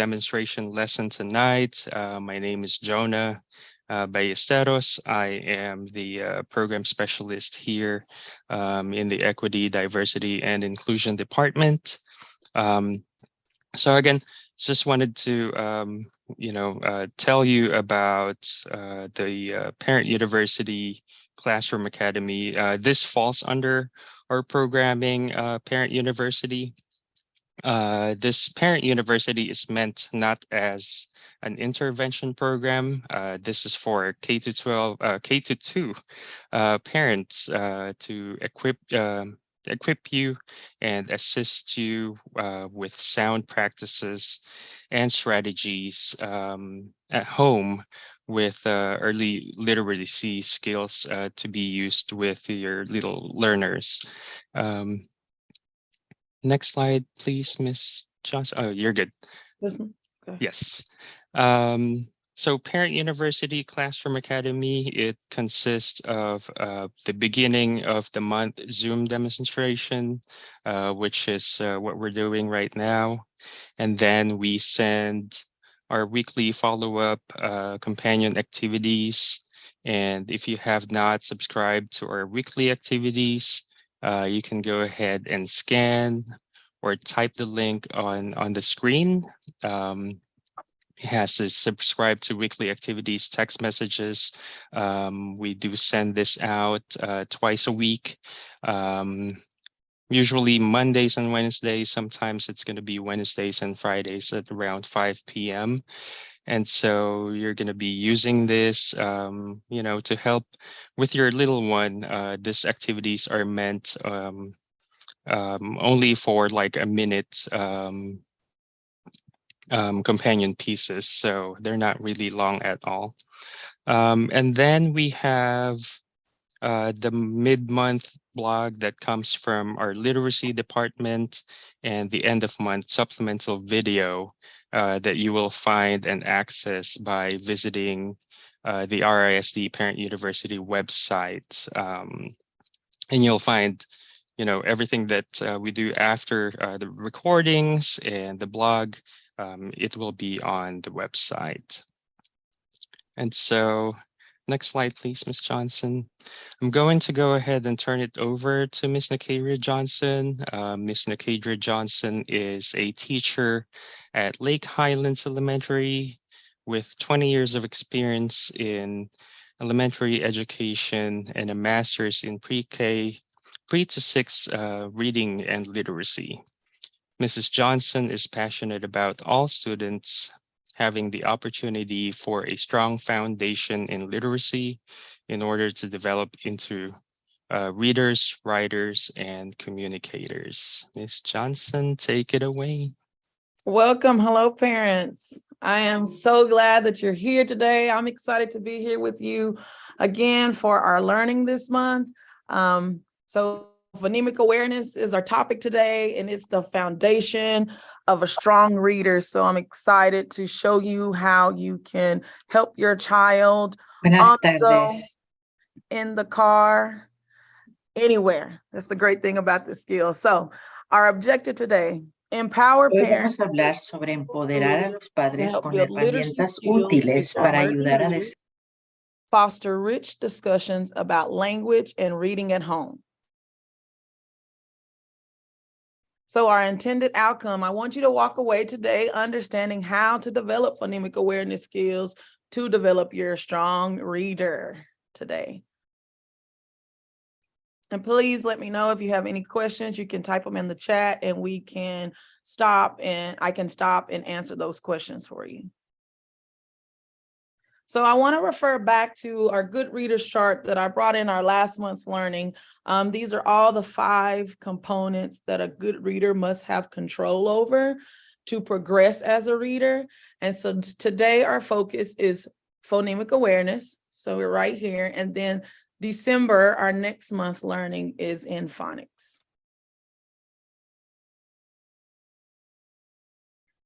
demonstration lesson tonight. My name is Jonah Ballesteros. I am the program specialist here in the Equity, Diversity, and Inclusion Department. So again, just wanted to tell you about the Parent University Classroom Academy. This falls under our programming, Parent University. This Parent University is meant not as an intervention program. This is for K to 12, K to 2 parents to equip you and assist you with sound practices and strategies at home with early literacy skills to be used with your little learners. Next slide, please, Miss Johnson. Oh, you're good. This one? Okay. Yes. So Parent University Classroom Academy, it consists of the beginning of the month Zoom demonstration, which is what we're doing right now. And then we send our weekly follow-up companion activities. And if you have not subscribed to our weekly activities, you can go ahead and scan or type the link on the screen. It has to subscribe to weekly activities text messages. We do send this out twice a week, usually Mondays and Wednesdays. Sometimes it's going to be Wednesdays and Fridays at around 5 p.m. And so you're going to be using this, to help with your little one. These activities are meant only for like a minute companion pieces, so they're not really long at all. And then we have the mid-month blog that comes from our literacy department and the end-of-month supplemental video that you will find and access by visiting the RISD Parent University website. And you'll find everything that we do after the recordings and the blog. It will be on the website. And so next slide, please, Ms. Johnson. I'm going to go ahead and turn it over to Ms. Nakadra Johnson. Ms. Nakadra Johnson is a teacher at Lake Highlands Elementary with 20 years of experience in elementary education and a master's in pre-K, pre to 6 reading and literacy. Mrs. Johnson is passionate about all students having the opportunity for a strong foundation in literacy in order to develop into readers, writers, and communicators. Ms. Johnson, take it away. Welcome. Hello, parents. I am so glad that you're here today. I'm excited to be here with you again for our learning this month. So phonemic awareness is our topic today, and it's the foundation of a strong reader. So I'm excited to show you how you can help your child Buenas tardes. in the car, anywhere. That's the great thing about this skill. So our objective today, empower Hoy parents. vamos a hablar sobre empoderar a los padres help con build literacy herramientas skills útiles with para emerging ayudar a readers, foster rich discussions about language and reading at home. So our intended outcome, I want you to walk away today understanding how to develop phonemic awareness skills to develop your strong reader today. And please let me know if you have any questions. You can type them in the chat and we can stop and I can stop and answer those questions for you. So I want to refer back to our good readers chart that I brought in our last month's learning. These are all the 5 components that a good reader must have control over to progress as a reader. And so today our focus is phonemic awareness. So we're right here. And then December, our next month learning is in phonics.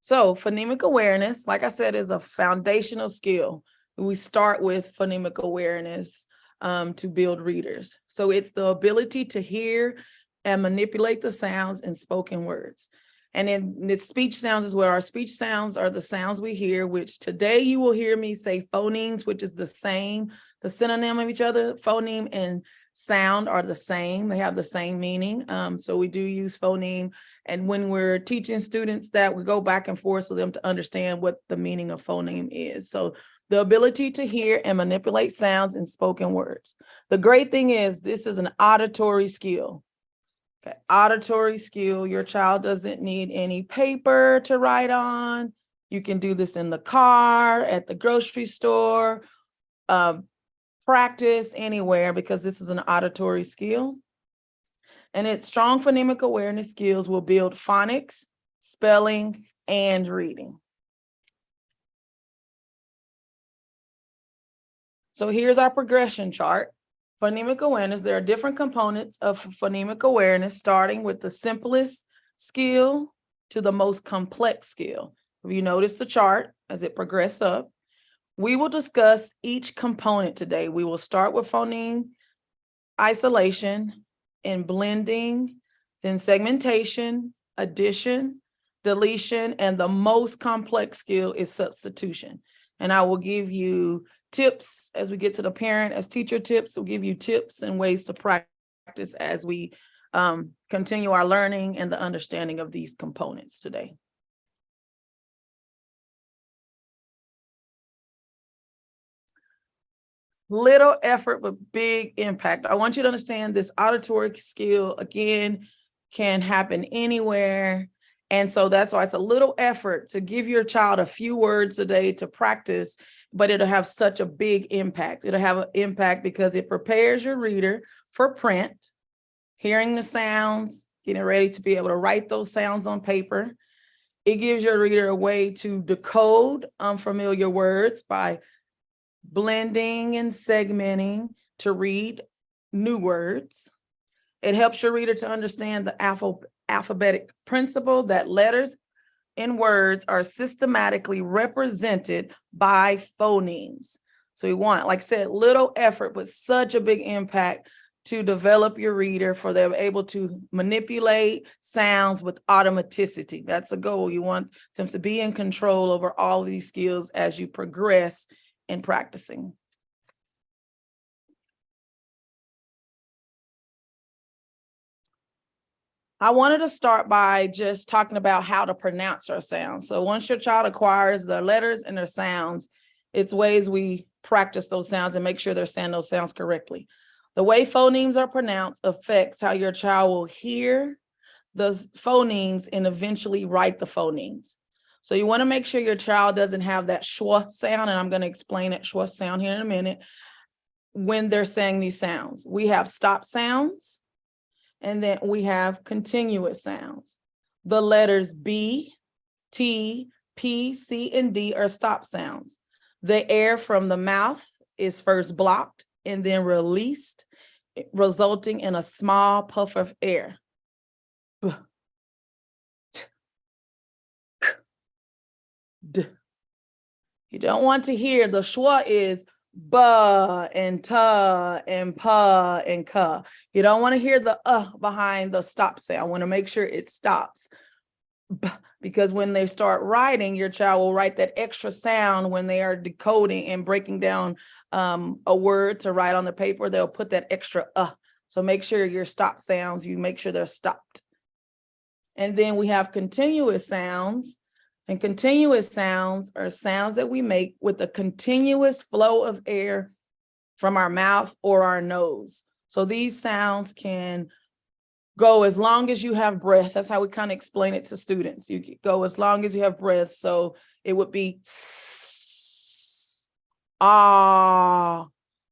So phonemic awareness, like I said, is a foundational skill. We start with phonemic awareness to build readers. So it's the ability to hear and manipulate the sounds in spoken words. And then the speech sounds as well. Our speech sounds are the sounds we hear, which today you will hear me say phonemes, which is the same, the synonym of each other. Phoneme and sound are the same. They have the same meaning. So we do use phoneme. And when we're teaching students that, we go back and forth for them to understand what the meaning of phoneme is. So the ability to hear and manipulate sounds in spoken words. The great thing is this is an auditory skill. Okay, auditory skill. Your child doesn't need any paper to write on. You can do this in the car, at the grocery store, practice anywhere, because this is an auditory skill. And its strong phonemic awareness skills will build phonics, spelling, and reading. So here's our progression chart. Phonemic awareness, there are different components of phonemic awareness, starting with the simplest skill to the most complex skill. If you notice the chart as it progresses up, we will discuss each component today. We will start with phoneme isolation and blending, then segmentation, addition, deletion, and the most complex skill is substitution. And I will give you tips as we get to the parent, as teacher tips, we'll give you tips and ways to practice as we continue our learning and the understanding of these components today. Little effort, but big impact. I want you to understand this auditory skill, again, can happen anywhere. And so that's why it's a little effort to give your child a few words a day to practice, but it'll have such a big impact. It'll have an impact because it prepares your reader for print, hearing the sounds, getting ready to be able to write those sounds on paper. It gives your reader a way to decode unfamiliar words by blending and segmenting to read new words. It helps your reader to understand the alphabetic principle that letters in words are systematically represented by phonemes. So you want, like I said, little effort, but such a big impact to develop your reader for them able to manipulate sounds with automaticity. That's a goal. You want them to be in control over all of these skills as you progress in practicing. I wanted to start by just talking about how to pronounce our sounds. So once your child acquires their letters and their sounds, it's ways we practice those sounds and make sure they're saying those sounds correctly. The way phonemes are pronounced affects how your child will hear the phonemes and eventually write the phonemes. So you want to make sure your child doesn't have that schwa sound, and I'm going to explain that schwa sound here in a minute when they're saying these sounds. We have stop sounds, and then we have continuous sounds. The letters B, T, P, C, and D are stop sounds. The air from the mouth is first blocked and then released, resulting in a small puff of air. B, T, K, D. You don't want to hear the schwa is ba and ta and pa and ka. You don't want to hear the behind the stop sound. I want to make sure it stops. Because when they start writing, your child will write that extra sound when they are decoding and breaking down a word to write on the paper. They'll put that extra So make sure your stop sounds, you make sure they're stopped. And then we have continuous sounds. And continuous sounds are sounds that we make with a continuous flow of air from our mouth or our nose. So these sounds can go as long as you have breath. That's how we kind of explain it to students. You can go as long as you have breath. So it would be ah,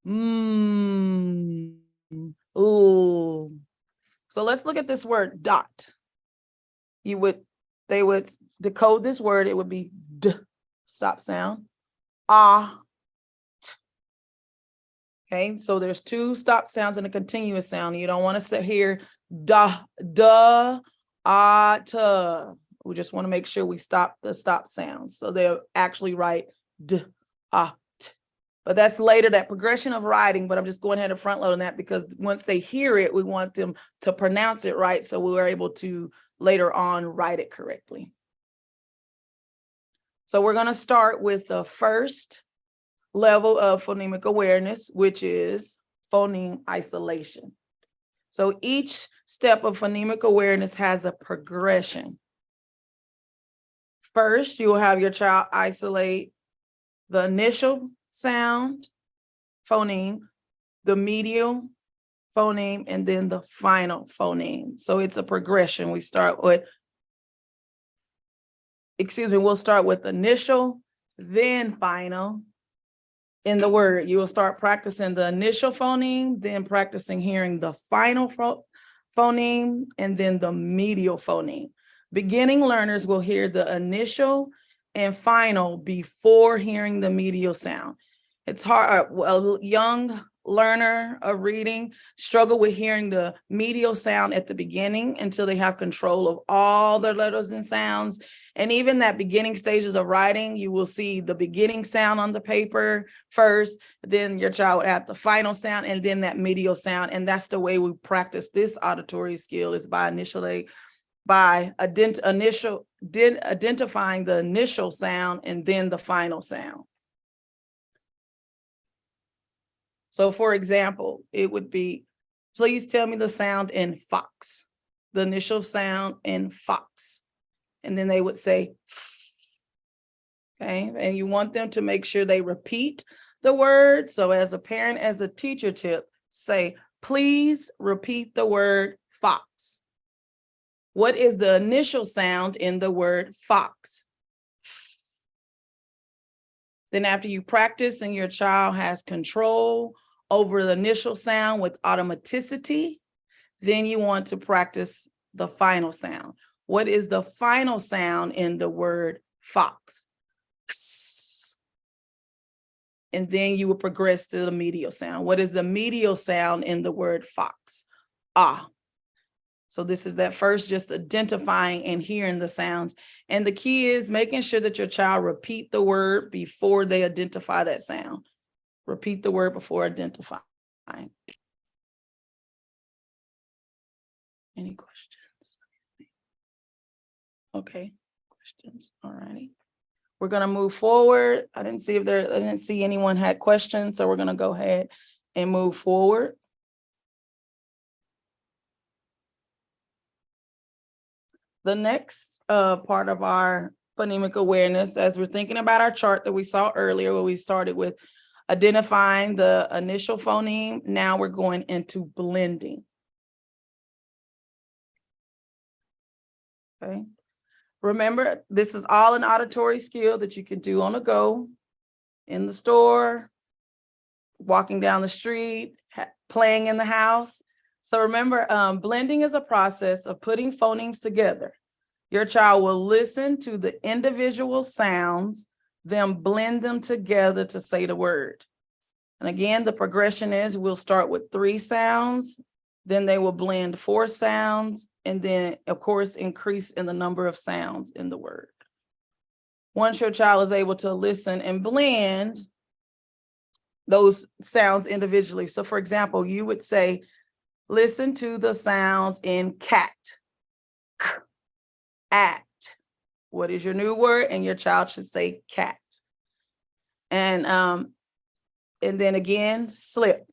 ooh. So let's look at this word dot. They would decode this word. It would be d, stop sound, ah, t. Okay, so there's two stop sounds and a continuous sound. You don't want to sit here da, da, ah, ta. We just want to make sure we stop the stop sounds. So they'll actually write d, ah, t. But that's later, that progression of writing, but I'm just going ahead and front loading that because once they hear it, we want them to pronounce it right. So we were able to later on write it correctly. So we're going to start with the first level of phonemic awareness, which is phoneme isolation. So each step of phonemic awareness has a progression. First, you will have your child isolate the initial sound, phoneme, the medial phoneme, and then the final phoneme. So it's a progression. We'll start with initial, then final. In the word, you will start practicing the initial phoneme, then practicing hearing the final phoneme, and then the medial phoneme. Beginning learners will hear the initial and final before hearing the medial sound. It's hard, a young learner of reading struggle with hearing the medial sound at the beginning until they have control of all their letters and sounds. And even that beginning stages of writing, you will see the beginning sound on the paper first, then your child at the final sound, and then that medial sound. And that's the way we practice this auditory skill, is by identifying the initial sound and then the final sound. So for example, it would be, please tell me the sound in fox, the initial sound in fox. And then they would say, okay, and you want them to make sure they repeat the word. So as a parent, as a teacher tip, say, please repeat the word fox. What is the initial sound in the word fox? Then after you practice and your child has control over the initial sound with automaticity, then you want to practice the final sound. What is the final sound in the word fox? And then you will progress to the medial sound. What is the medial sound in the word fox? Ah. So this is that first, just identifying and hearing the sounds. And the key is making sure that your child repeat the word before they identify that sound. Repeat the word before identifying. Any questions? Okay, questions. All righty. We're going to move forward. I didn't see anyone had questions, so we're going to go ahead and move forward. The next part of our phonemic awareness, as we're thinking about our chart that we saw earlier, where we started with identifying the initial phoneme, now we're going into blending. Okay. Remember, this is all an auditory skill that you can do on the go, in the store, walking down the street, playing in the house. So remember, blending is a process of putting phonemes together. Your child will listen to the individual sounds, then blend them together to say the word. And again, the progression is we'll start with 3 sounds, then they will blend 4 sounds, and then, of course, increase in the number of sounds in the word. Once your child is able to listen and blend those sounds individually. So for example, you would say, listen to the sounds in cat, k, at. What is your new word? And your child should say cat. And then again, slip,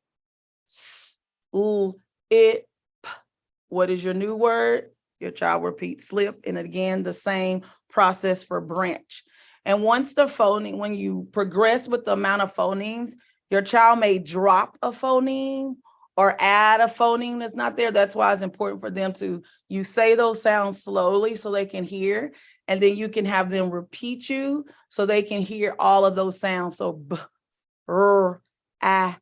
s, l, it, p. What is your new word? Your child repeats slip. And again, the same process for branch. And once the phoneme, when you progress with the amount of phonemes, your child may drop a phoneme or add a phoneme that's not there. That's why it's important for them you say those sounds slowly so they can hear, and then you can have them repeat you so they can hear all of those sounds. So b, r, a,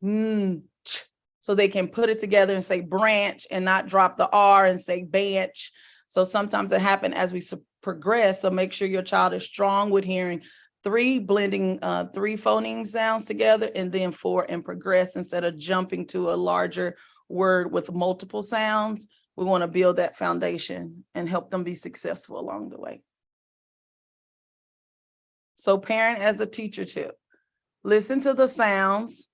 n, ch. So they can put it together and say branch and not drop the R and say bench. So sometimes it happens as we progress. So make sure your child is strong with hearing 3 blending 3 phoneme sounds together, and then 4 and progress instead of jumping to a larger word with multiple sounds. We want to build that foundation and help them be successful along the way. So parent, as a teacher tip, listen to the sounds.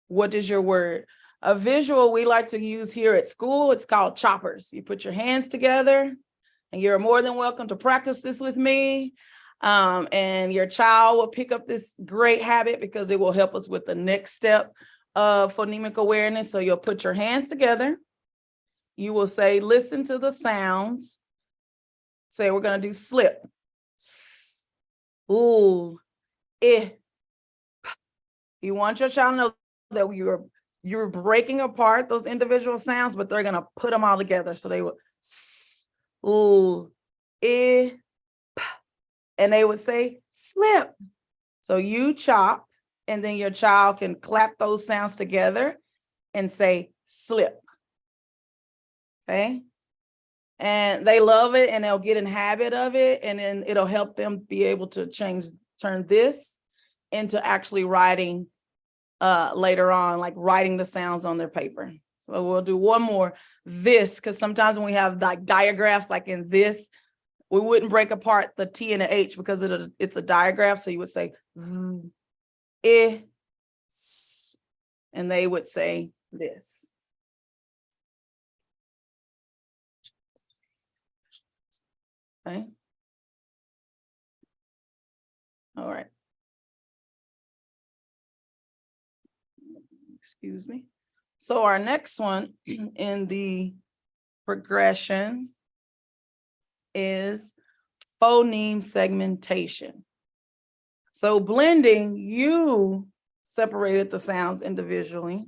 What is your word? A visual we like to use here at school, it's called choppers. You put your hands together And you're more than welcome to practice this with me. And your child will pick up this great habit because it will help us with the next step of phonemic awareness. So you'll put your hands together. You will say, listen to the sounds. Say, we're going to do slip. S, ooh, eh. You want your child to know that you're breaking apart those individual sounds, but they're going to put them all together. So they would s, ooh, eh, and they would say slip. So you chop, and then your child can clap those sounds together and say slip. Okay. And they love it, and they'll get in habit of it, and then it'll help them be able to turn this into actually writing later on, like writing the sounds on their paper. So we'll do one more, this, because sometimes when we have like diagraphs like in this, we wouldn't break apart the T and the H because it's a diagraph. So you would say eh, s, and they would say this. Okay. All right. Excuse me. So our next one in the progression is phoneme segmentation. So blending, you separated the sounds individually.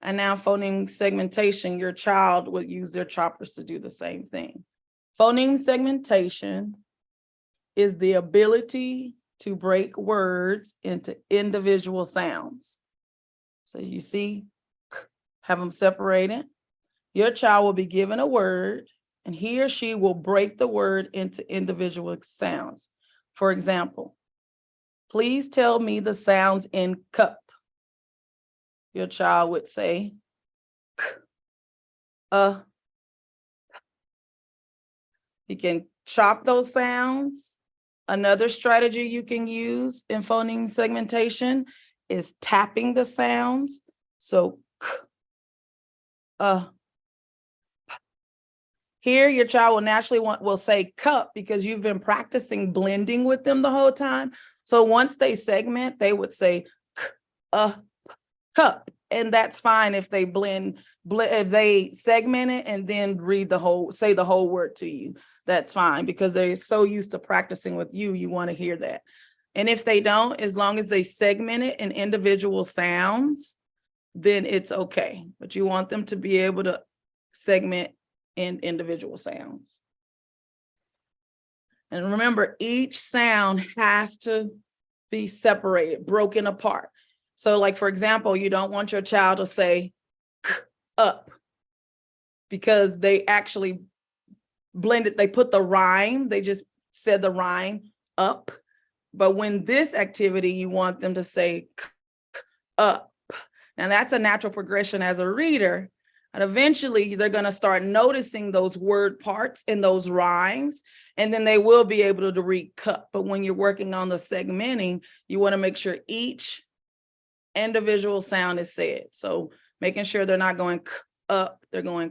And now phoneme segmentation, your child would use their choppers to do the same thing. Phoneme segmentation is the ability to break words into individual sounds. So you see, have them separated. Your child will be given a word, and he or she will break the word into individual sounds. For example, please tell me the sounds in cup. Your child would say, k, You can chop those sounds. Another strategy you can use in phoneme segmentation is tapping the sounds. So, k, Here, your child will naturally will say cup because you've been practicing blending with them the whole time. So once they segment, they would say cup, and that's fine if they blend if they segment it and then say the whole word to you. That's fine because they're so used to practicing with you. You want to hear that. And if they don't, as long as they segment it in individual sounds, then it's okay. But you want them to be able to segment in individual sounds. And remember, each sound has to be separated, broken apart. So like, for example, you don't want your child to say up because they actually blended, they put the rhyme, they just said the rhyme up. But when this activity, you want them to say up. Now that's a natural progression as a reader. And eventually they're going to start noticing those word parts in those rhymes, and then they will be able to read cup. But when you're working on the segmenting, you want to make sure each individual sound is said. So making sure they're not going up, they're going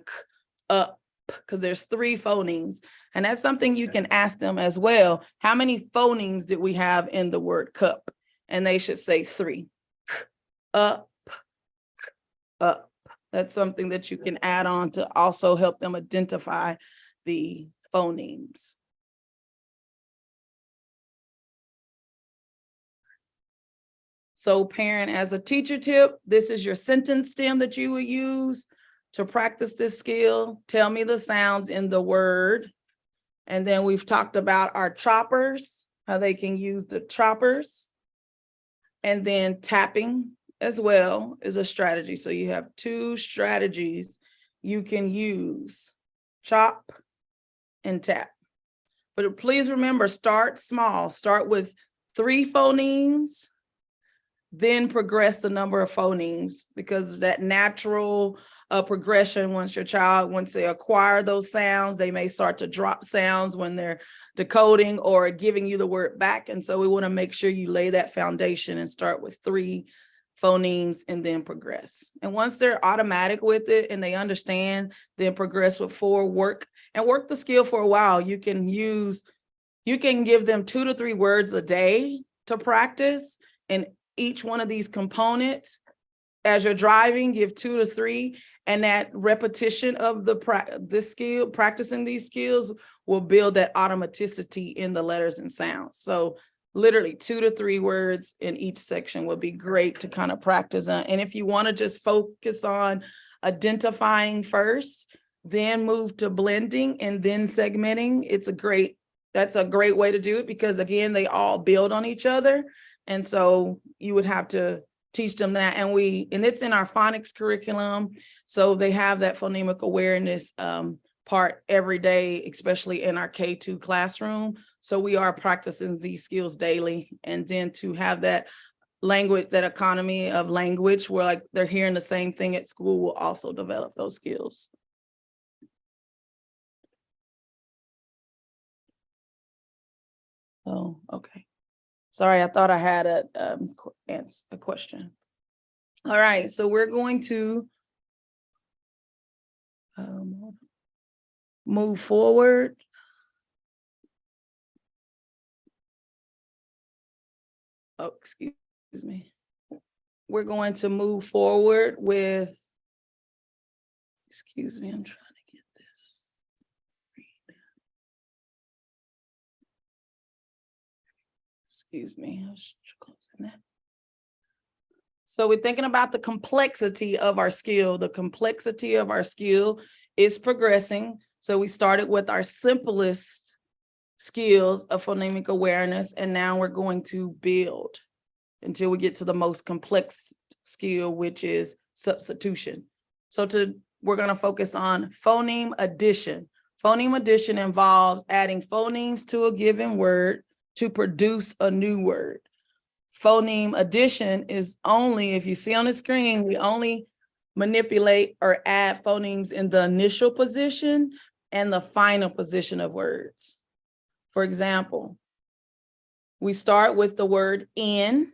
up, because there's 3 phonemes. And that's something you can ask them as well. How many phonemes did we have in the word cup? And they should say 3. Up, up. That's something that you can add on to also help them identify the phonemes. So parent, as a teacher tip, this is your sentence stem that you would use to practice this skill. Tell me the sounds in the word. And then we've talked about our choppers, how they can use the choppers. And then tapping as well is a strategy. So you have 2 strategies you can use, chop and tap. But please remember, start small. Start with 3 phonemes, then progress the number of phonemes, because that natural progression, once they acquire those sounds, they may start to drop sounds when they're decoding or giving you the word back. And so we want to make sure you lay that foundation and start with 3 phonemes, and then progress. And once they're automatic with it and they understand, then progress with 4, work the skill for a while. You can give them 2 to 3 words a day to practice, and each one of these components, as you're driving, give 2 to 3, and that repetition of practicing these skills will build that automaticity in the letters and sounds. So literally 2 to 3 words in each section would be great to kind of practice on. And if you want to just focus on identifying first, then move to blending and then segmenting, that's a great way to do it, because again, they all build on each other. And so you would have to teach them that. And it's in our phonics curriculum. So they have that phonemic awareness part every day, especially in our K2 classroom. So we are practicing these skills daily. And then to have that language, that economy of language, where like they're hearing the same thing at school, will also develop those skills. Oh, okay. Sorry, I thought I had a question. All right, so we're going to move forward. Oh, excuse me. We're going to move forward with, excuse me, I'm trying to get this. Excuse me, I was closing that. So we're thinking about the complexity of our skill. The complexity of our skill is progressing. So we started with our simplest skills of phonemic awareness, and now we're going to build until we get to the most complex skill, which is substitution. So we're going to focus on phoneme addition. Phoneme addition involves adding phonemes to a given word to produce a new word. Phoneme addition is only, if you see on the screen, we only manipulate or add phonemes in the initial position and the final position of words. For example, we start with the word in,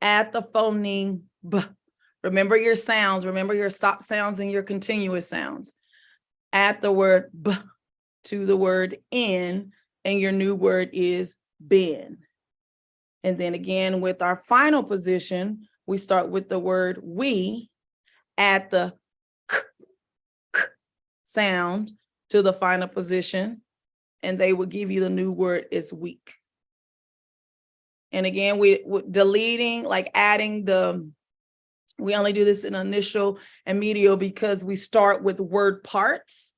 add the phoneme b. Remember your sounds, remember your stop sounds and your continuous sounds. Add the word b to the word in, and your new word is been. And then again, with our final position, we start with the word we, add the k sound to the final position, and they will give you the new word is weak. And again, we deleting, like adding we only do this in initial and medial because we start with word parts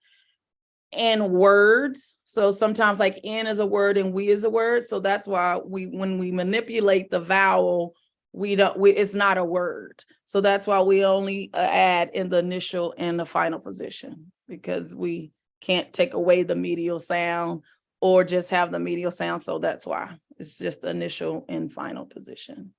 and words. So sometimes like in is a word and we is a word. So that's why when we manipulate the vowel, it's not a word. So that's why we only add in the initial and the final position, because we can't take away the medial sound or just have the medial sound. So that's why it's just the initial and final position.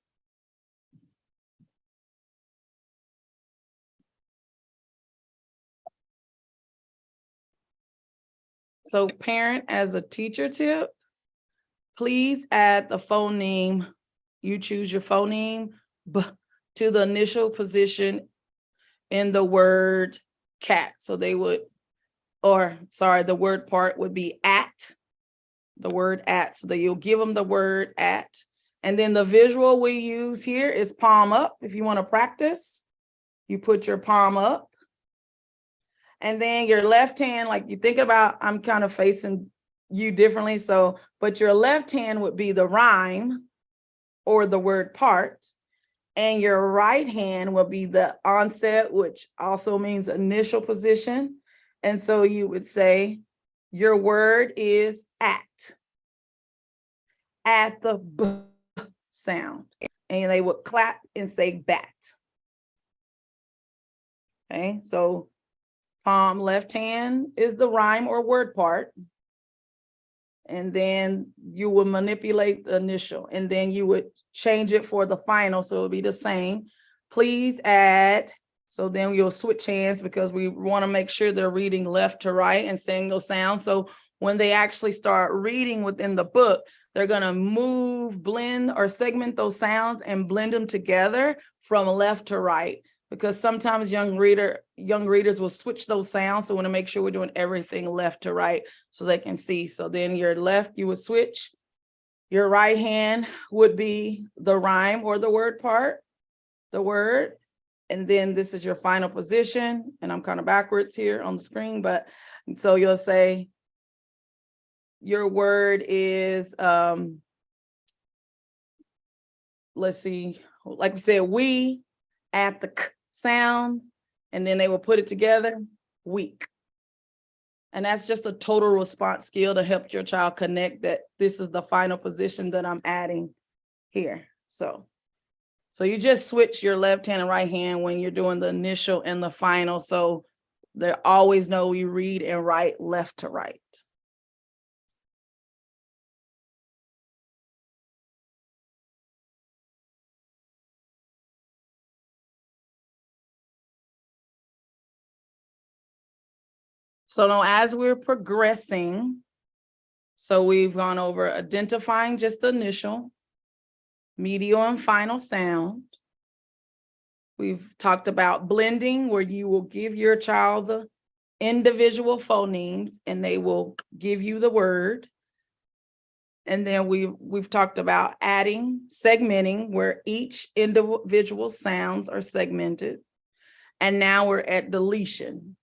So parent, as a teacher tip, please add the phoneme. You choose your phoneme b to the initial position in the word cat. So the word part would be at, the word at. So that you'll give them the word at. And then the visual we use here is palm up. If you want to practice, you put your palm up. And then your left hand, like you think about, I'm kind of facing you differently. So, but your left hand would be the rhyme or the word part. And your right hand will be the onset, which also means initial position. And so you would say, your word is at the b sound. And they would clap and say bat. Okay, so palm left hand is the rhyme or word part. And then you will manipulate the initial, and then you would change it for the final. So it'll be the same. Please add. So then you'll switch hands because we want to make sure they're reading left to right and saying those sounds. So when they actually start reading within the book, They're gonna move, blend, or segment those sounds and blend them together from left to right. Because sometimes young readers will switch those sounds. So we want to make sure we're doing everything left to right so they can see. So then your left, you would switch. Your right hand would be the rhyme or the word part, the word. And then this is your final position. And I'm kind of backwards here on the screen, but so you'll say your word is, let's see, like we said, we at the k sound, and then they will put it together, week. And that's just a total response skill to help your child connect that this is the final position that I'm adding here. So you just switch your left hand and right hand when you're doing the initial and the final. So they always know you read and write left to right. So now as we're progressing, so we've gone over identifying just the initial, medial, and final sound. We've talked about blending, where you will give your child the individual phonemes and they will give you the word. And then we've talked about adding, segmenting, where each individual sounds are segmented. And now we're at deletion.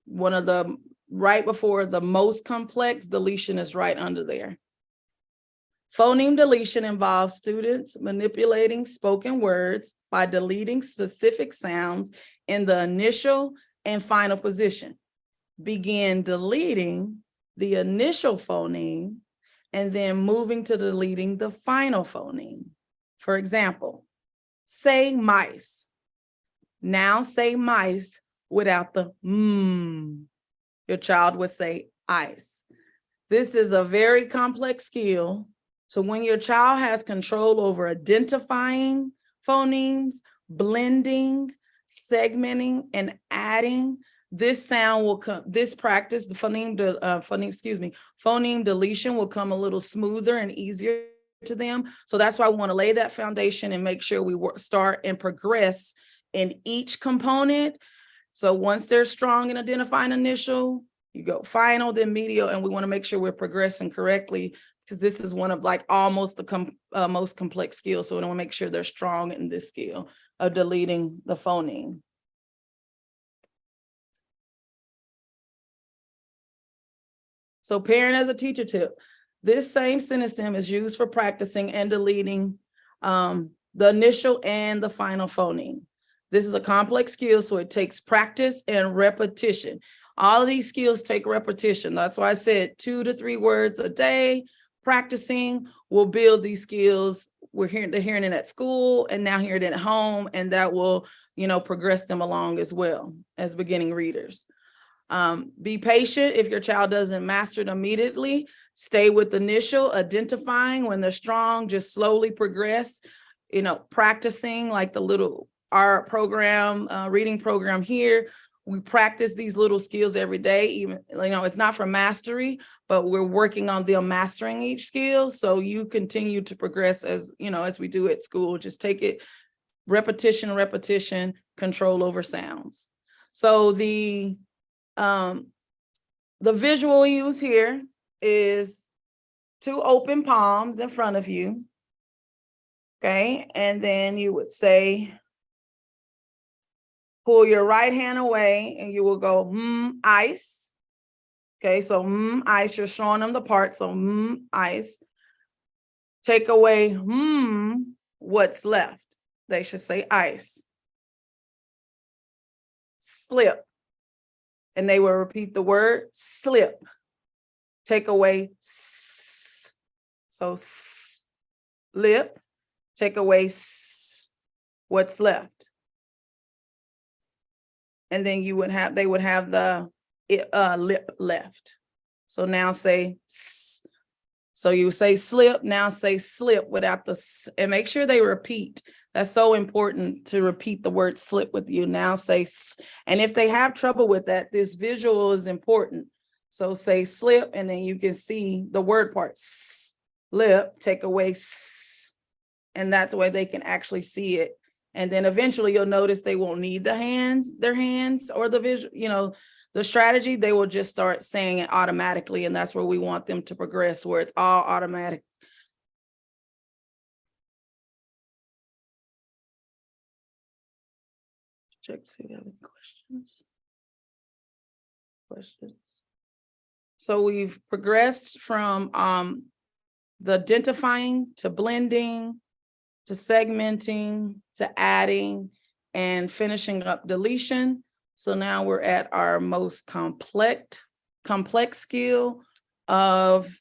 One of the right before the most complex, deletion is right under there. Phoneme deletion involves students manipulating spoken words by deleting specific sounds in the initial and final position. Begin deleting the initial phoneme and then moving to deleting the final phoneme. For example, say mice. Now say mice without the Your child would say ice. This is a very complex skill. So when your child has control over identifying phonemes, blending, segmenting, and adding, this sound will come, this practice, the phoneme deletion will come a little smoother and easier to them. So that's why we want to lay that foundation and make sure we start and progress in each component. So once they're strong in identifying initial, you go final, then medial, and we want to make sure we're progressing correctly, because this is one of like almost the most complex skills. So we want to make sure they're strong in this skill of deleting the phoneme. So parent as a teacher tip, this same sentence stem is used for practicing and deleting the initial and the final phoneme. This is a complex skill, so it takes practice and repetition. All of these skills take repetition. That's why I said 2 to 3 words a day. Practicing will build these skills. They're hearing it at school and now hearing it at home, and that will, progress them along as well as beginning readers. Be patient if your child doesn't master it immediately. Stay with initial, identifying when they're strong, just slowly progress, practicing like the little art program, reading program here. We practice these little skills every day, even, it's not for mastery, but we're working on them mastering each skill. So you continue to progress as we do at school. Just take it repetition, control over sounds. So the visual we use here is 2 open palms in front of you. Okay, and then you would say, pull your right hand away and you will go, ice. Okay, so ice, you're showing them the part. So ice. Take away, what's left. They should say ice. Slip. And they will repeat the word slip. Take away, so slip. Take away, what's left. And then they would have the lip left. So now say, so you say slip, now say slip without the s, and make sure they repeat. That's so important to repeat the word slip with you. Now say s, and if they have trouble with that, this visual is important. So say slip, and then you can see the word part, s, lip, take away s, and that's where they can actually see it. And then eventually you'll notice they won't need their hands or the visual, the strategy, they will just start saying it automatically. And that's where we want them to progress, where it's all automatic. Check, see if you have any questions. So we've progressed from the identifying to blending, to segmenting, to adding, and finishing up deletion. So now we're at our most complex skill of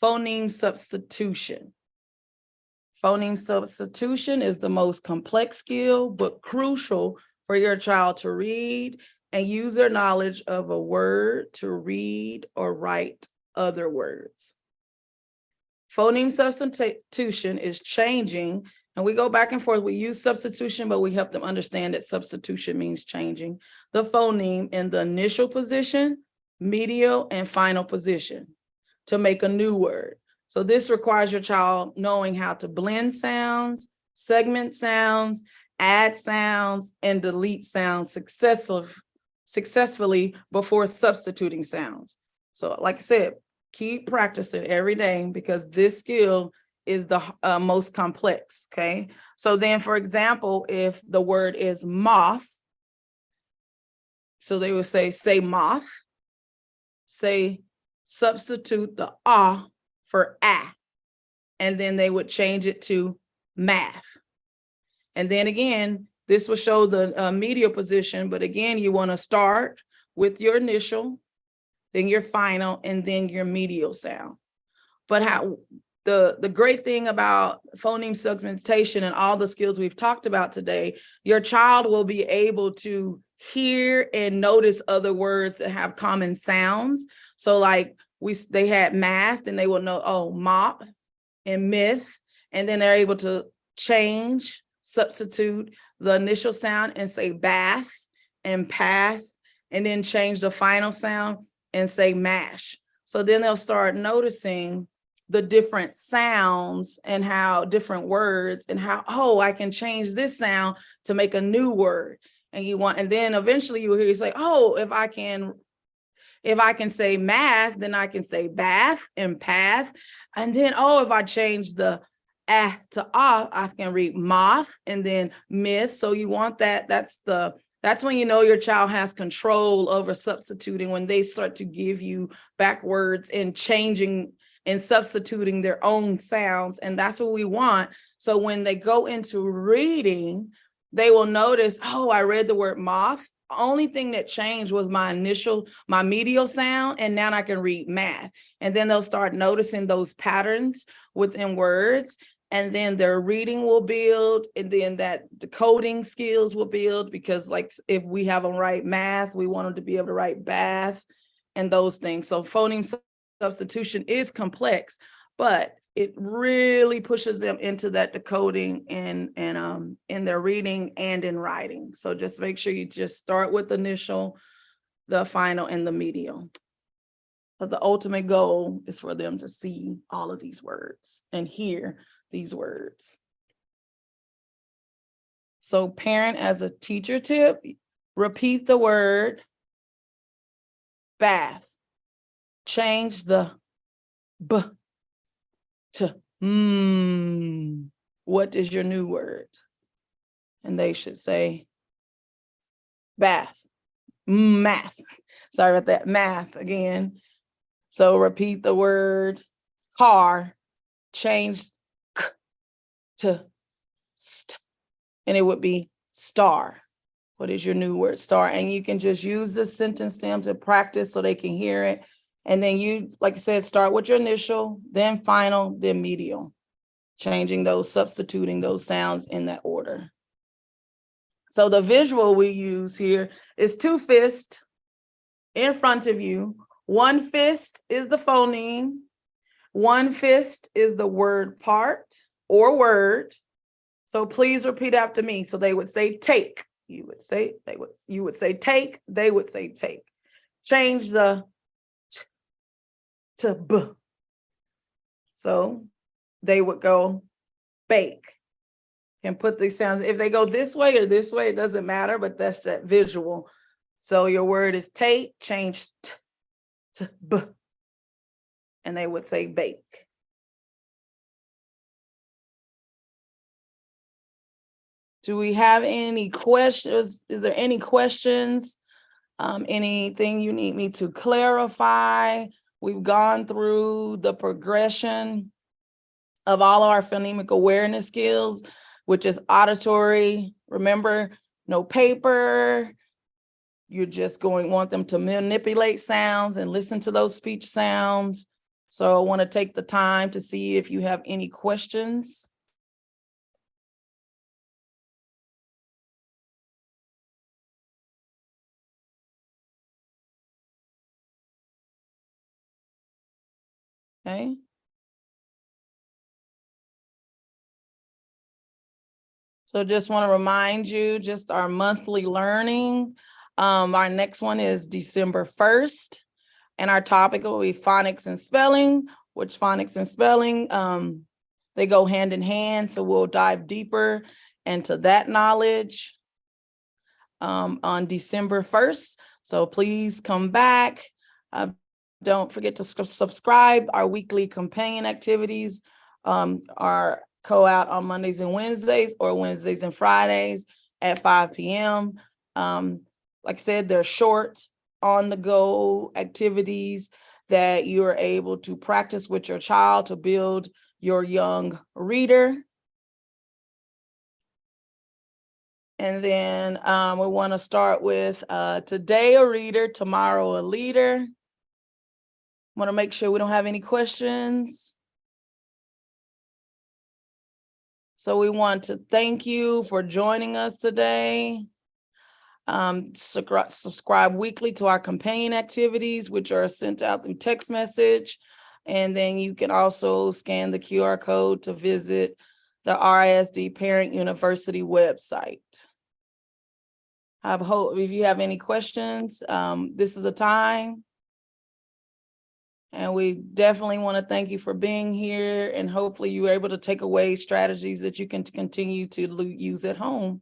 phoneme substitution. Phoneme substitution is the most complex skill, but crucial for your child to read and use their knowledge of a word to read or write other words. Phoneme substitution is changing, and we go back and forth. We use substitution, but we help them understand that substitution means changing the phoneme in the initial position, medial, and final position to make a new word. So this requires your child knowing how to blend sounds, segment sounds, add sounds, and delete sounds successfully before substituting sounds. So like I said, keep practicing every day because this skill is the most complex, okay? So then, for example, if the word is moth, so they would say moth, substitute the ah for ah, and then they would change it to math. And then again, this will show the medial position, but again, you want to start with your initial, then your final, and then your medial sound. But how the great thing about phoneme segmentation and all the skills we've talked about today, your child will be able to hear and notice other words that have common sounds. So like they had math, and they will know, oh, mop and myth, and then they're able to substitute the initial sound and say bath and path, and then change the final sound and say mash. So then they'll start noticing the different sounds and how different words and how, oh, I can change this sound to make a new word. And then eventually you will hear you say, oh, if I can say math, then I can say bath and path. And then, oh, if I change the to I can read moth and then myth. So you want that. That's when you know your child has control over substituting, when they start to give you back words and changing and substituting their own sounds. And that's what we want. So when they go into reading, they will notice, oh, I read the word moth. Only thing that changed was my medial sound, and now I can read math. And then they'll start noticing those patterns within words, and then their reading will build, and then that decoding skills will build, because like if we have them write math, we want them to be able to write bath and those things. So phoneme substitution is complex, but it really pushes them into that decoding and in their reading and in writing. So just make sure you just start with the initial, the final, and the medial, because the ultimate goal is for them to see all of these words and hear these words. So parent, as a teacher tip, repeat the word bath. Change the b to what is your new word? And they should say bath, math. Sorry about that, math again. So repeat the word car, change k to st, and it would be star. What is your new word? Star. And you can just use the sentence stems to practice so they can hear it. And then you, like I said, start with your initial, then final, then medial, changing those, substituting those sounds in that order. So the visual we use here is two fists in front of you. One fist is the phoneme. One fist is the word part or word. So please repeat after me. So they would say take. You would say take. They would say take. Change the to b So they would go bake and put these sounds. If they go this way or this way, it doesn't matter, but that's that visual. So your word is take, change t to b, and they would say bake. Do we have any questions? Is there any questions? Anything you need me to clarify? We've gone through the progression of all of our phonemic awareness skills, which is auditory. Remember, no paper. You're just want them to manipulate sounds and listen to those speech sounds. So I want to take the time to see if you have any questions. Okay. So just want to remind you, just our monthly learning. Our next one is December 1st, and our topic will be phonics and spelling, which phonics and spelling, they go hand in hand. So we'll dive deeper into that knowledge on December 1st. So please come back. Don't forget to subscribe. Our weekly companion activities are out on Mondays and Wednesdays, or Wednesdays and Fridays at 5 p.m. Like I said, they're short, on the go activities that you are able to practice with your child to build your young reader. And then we want to start with today a reader, tomorrow a leader. Want to make sure we don't have any questions. So we want to thank you for joining us today. Subscribe weekly to our companion activities, which are sent out through text message. And then you can also scan the QR code to visit the RISD Parent University website. I hope if you have any questions, this is the time. And we definitely want to thank you for being here, and hopefully you were able to take away strategies that you can continue to use at home.